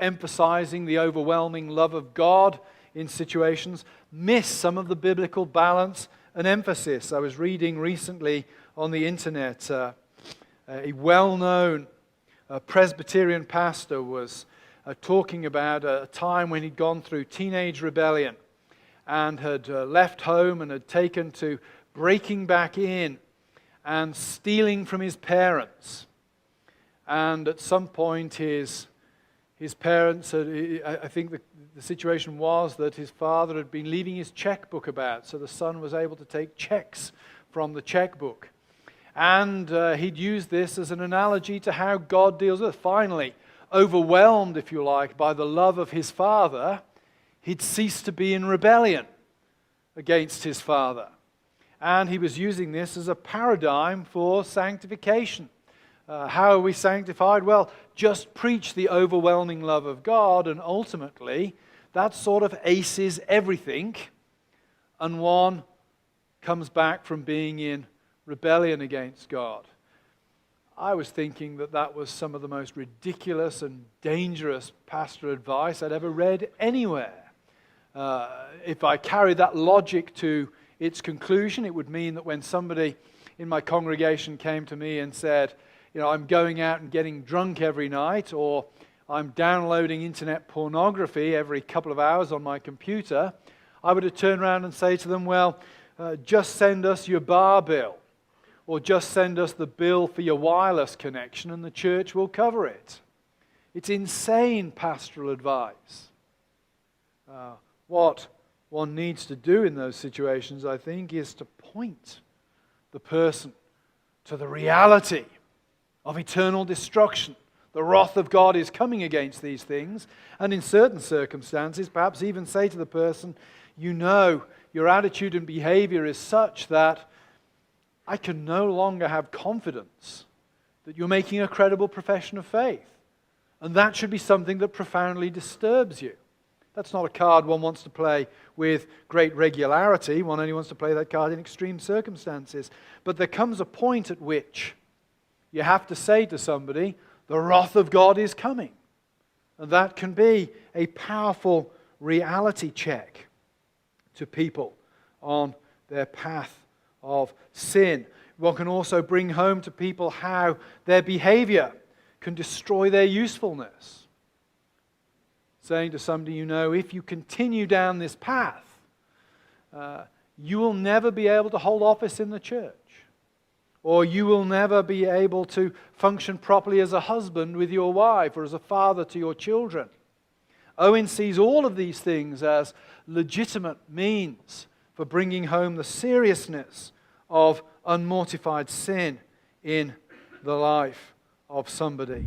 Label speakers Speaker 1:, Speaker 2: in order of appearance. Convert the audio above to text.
Speaker 1: emphasizing the overwhelming love of God in situations, miss some of the biblical balance and emphasis. I was reading recently on the internet, a well-known Presbyterian pastor was talking about a time when he'd gone through teenage rebellion and had left home and had taken to breaking back in and stealing from his parents. And at some point his parents, I think the situation was that his father had been leaving his checkbook about, so the son was able to take checks from the checkbook. And he'd used this as an analogy to how God deals with it. Finally, overwhelmed, if you like, by the love of his father, he'd ceased to be in rebellion against his father. And he was using this as a paradigm for sanctification. How are we sanctified? Well, just preach the overwhelming love of God, and ultimately, that sort of aces everything, and one comes back from being in rebellion against God. I was thinking that was some of the most ridiculous and dangerous pastoral advice I'd ever read anywhere. If I carried that logic to its conclusion, it would mean that when somebody in my congregation came to me and said, I'm going out and getting drunk every night, or I'm downloading internet pornography every couple of hours on my computer, I would have turned around and say to them, well, just send us your bar bill, or just send us the bill for your wireless connection and the church will cover it. It's insane pastoral advice. What one needs to do in those situations, I think, is to point the person to the reality of eternal destruction. The wrath of God is coming against these things, and in certain circumstances, perhaps even say to the person, your attitude and behavior is such that I can no longer have confidence that you're making a credible profession of faith. And that should be something that profoundly disturbs you. That's not a card one wants to play with great regularity. One only wants to play that card in extreme circumstances. But there comes a point at which you have to say to somebody, the wrath of God is coming. And that can be a powerful reality check to people on their path of sin. One can also bring home to people how their behavior can destroy their usefulness. Saying to somebody, if you continue down this path, you will never be able to hold office in the church. Or you will never be able to function properly as a husband with your wife or as a father to your children. Owen sees all of these things as legitimate means for bringing home the seriousness of unmortified sin in the life of somebody.